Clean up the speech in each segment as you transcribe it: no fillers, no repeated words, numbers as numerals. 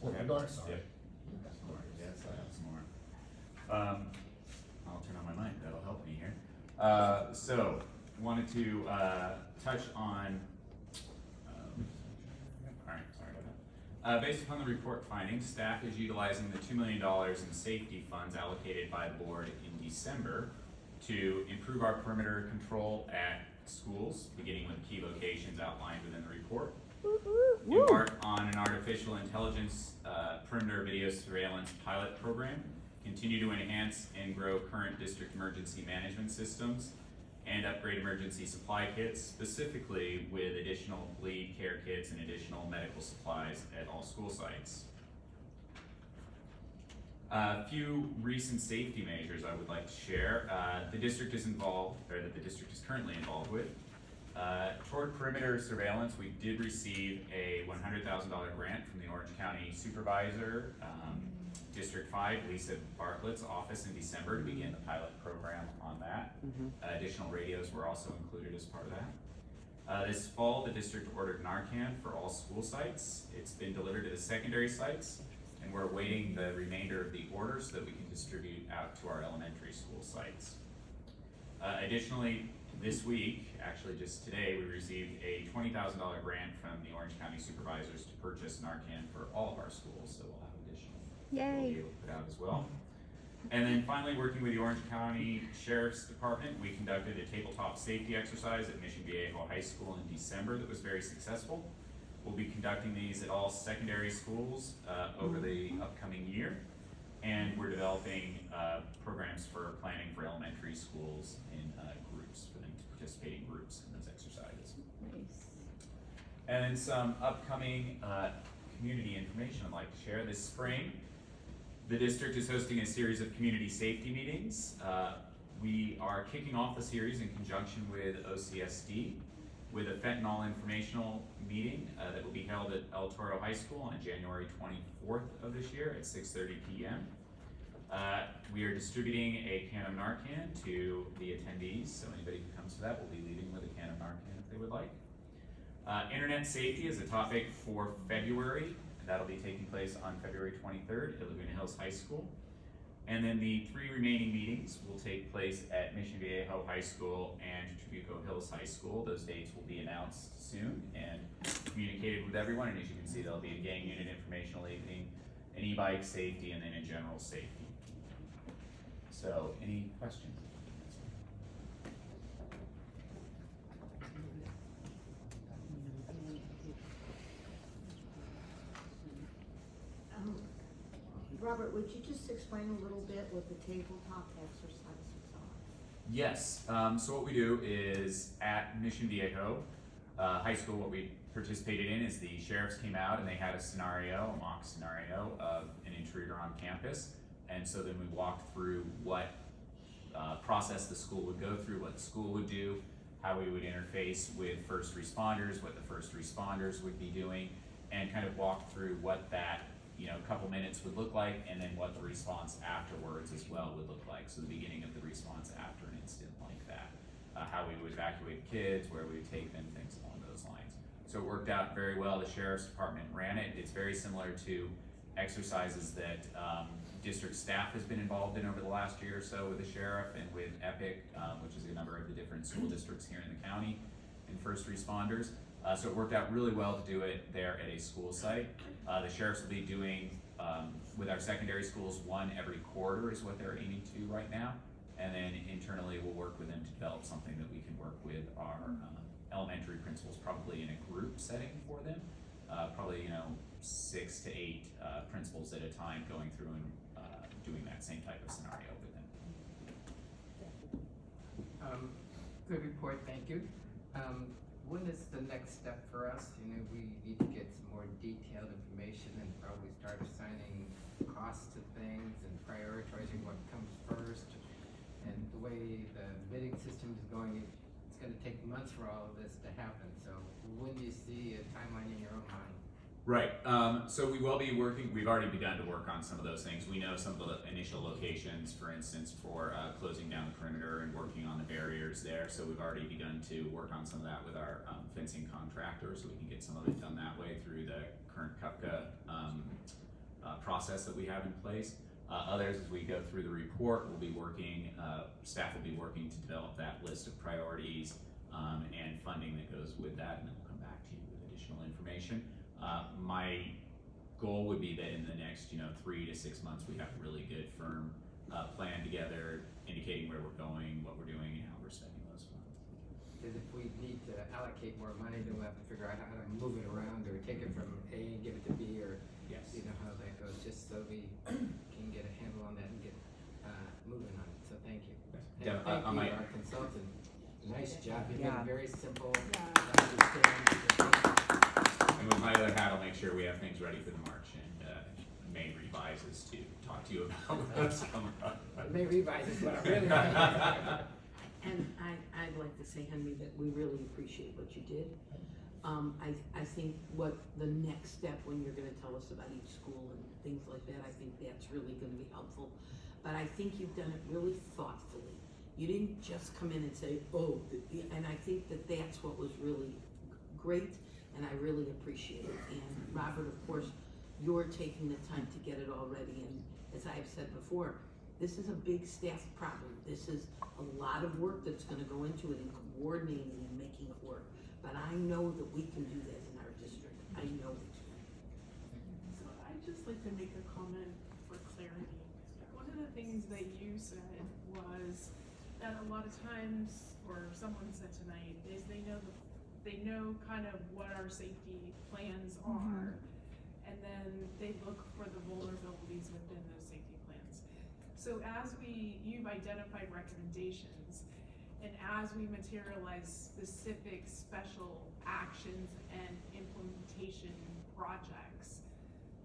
Sorry. Yep. Yes, I have some more. I'll turn on my mic, that'll help me here. So, wanted to touch on, alright, sorry about that. Based upon the report findings, staff is utilizing the $2 million in safety funds allocated by the board in December to improve our perimeter control at schools, beginning with key locations outlined within the report. Embark on an artificial intelligence perimeter video surveillance pilot program, continue to enhance and grow current district emergency management systems, and upgrade emergency supply kits, specifically with additional bleed care kits and additional medical supplies at all school sites. A few recent safety measures I would like to share. The district is involved, or that the district is currently involved with. Toward perimeter surveillance, we did receive a $100,000 grant from the Orange County Supervisor, District 5, Lisa Bartlett's office in December to begin the pilot program on that. Additional radios were also included as part of that. This fall, the district ordered Narcan for all school sites. It's been delivered to the secondary sites, and we're awaiting the remainder of the order so that we can distribute out to our elementary school sites. Additionally, this week, actually just today, we received a $20,000 grant from the Orange County Supervisors to purchase Narcan for all of our schools, so we'll have additional we'll be able to put out as well. And then finally, working with the Orange County Sheriff's Department, we conducted a tabletop safety exercise at Mission Viejo High School in December that was very successful. We'll be conducting these at all secondary schools over the upcoming year, and we're developing programs for planning for elementary schools in groups, for them to participate in groups in those exercises. Nice. And then some upcoming community information I'd like to share. This spring, the district is hosting a series of community safety meetings. We are kicking off the series in conjunction with OCSD with a fentanyl informational meeting that will be held at El Toro High School on January 24th of this year at 6:30 p.m. We are distributing a can of Narcan to the attendees, so anybody who comes to that will be leaving with a can of Narcan if they would like. Internet safety is a topic for February. That'll be taking place on February 23rd at Laguna Hills High School. And then the 3 remaining meetings will take place at Mission Viejo High School and Trabuco Hills High School. Those dates will be announced soon and communicated with everyone. And as you can see, there'll be a gang unit informational evening, an e-bike safety, and then a general safety. So, any questions? Robert, would you just explain a little bit what the tabletop exercises are? Yes, so what we do is at Mission Viejo High School, what we participated in is the sheriffs came out and they had a mock scenario of an intruder on campus. And so then we walked through what process the school would go through, what the school would do, how we would interface with first responders, what the first responders would be doing, and kind of walk through what that couple minutes would look like, and then what the response afterwards as well would look like. So the beginning of the response after an incident like that, how we would evacuate kids, where we would take them, things along those lines. So it worked out very well. The Sheriff's Department ran it. It's very similar to exercises that district staff has been involved in over the last year or so with the sheriff and with EPIC, which is a number of the different school districts here in the county, and first responders. So it worked out really well to do it there at a school site. The sheriffs will be doing, with our secondary schools, 1 every quarter is what they're aiming to right now. And then internally we'll work with them to develop something that we can work with our elementary principals, probably in a group setting for them. Probably 6 to 8 principals at a time going through and doing that same type of scenario with them. Good report, thank you. When is the next step for us? We need to get some more detailed information and probably start assigning costs to things and prioritizing what comes first. And the way the bidding system is going, it's going to take months for all of this to happen. So when do you see a timeline in your own mind? Right, so we will be working, we've already begun to work on some of those things. We know some of the initial locations, for instance, for closing down the perimeter and working on the barriers there. So we've already begun to work on some of that with our fencing contractor, so we can get some of it done that way through the current CUPCA process that we have in place. Others, as we go through the report, we'll be working, staff will be working to develop that list of priorities and funding that goes with that, and then we'll come back to you with additional information. My goal would be that in the next, 3 to 6 months, we have a really good, firm plan together, indicating where we're going, what we're doing, and how we're spending those funds. Because if we need to allocate more money, then we'll have to figure out how to move it around or take it from A and give it to B, or Yes. you know how that goes, just so we can get a handle on that and get moving on it. So thank you. Yeah, And thank on you, my- our consultant. Nice job. You made Yeah. it very simple. Yeah. Understand. And with my other hat, I'll make sure we have things ready for the March, and may revise this to talk to you about what's coming up. It may revise it, but I really. And I'd like to say, Henry, that we really appreciate what you did. I think what the next step, when you're gonna tell us about each school and things like that, I think that's really gonna be helpful. But I think you've done it really thoughtfully. You didn't just come in and say, oh, and I think that that's what was really great, and I really appreciate it. And Robert, of course, you're taking the time to get it all ready, and as I've said before, this is a big staff problem. This is a lot of work that's gonna go into it and coordinating and making it work. But I know that we can do that in our district. I know we can. So I'd just like to make a comment for clarity. One of the things that you said was that a lot of times, or someone said tonight, is they know kind of what our safety plans are, and then they look for the vulnerabilities within those safety plans. So you've identified recommendations, and as we materialize specific special actions and implementation projects,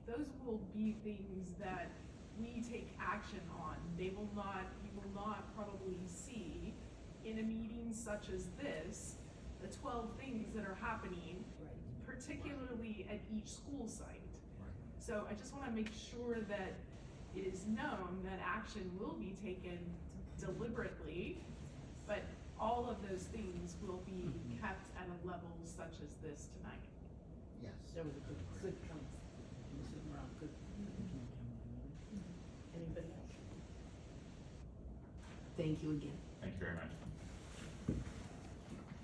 those will be things that we take action on. You will not probably see in a meeting such as this, the 12 things that are happening, particularly at each school site. So I just wanna make sure that it is known that action will be taken deliberately, but all of those things will be kept at a level such as this tonight. Yes. That was a good comment. Mrs. Brown, good. Anybody else? Thank you again. Thank you very much.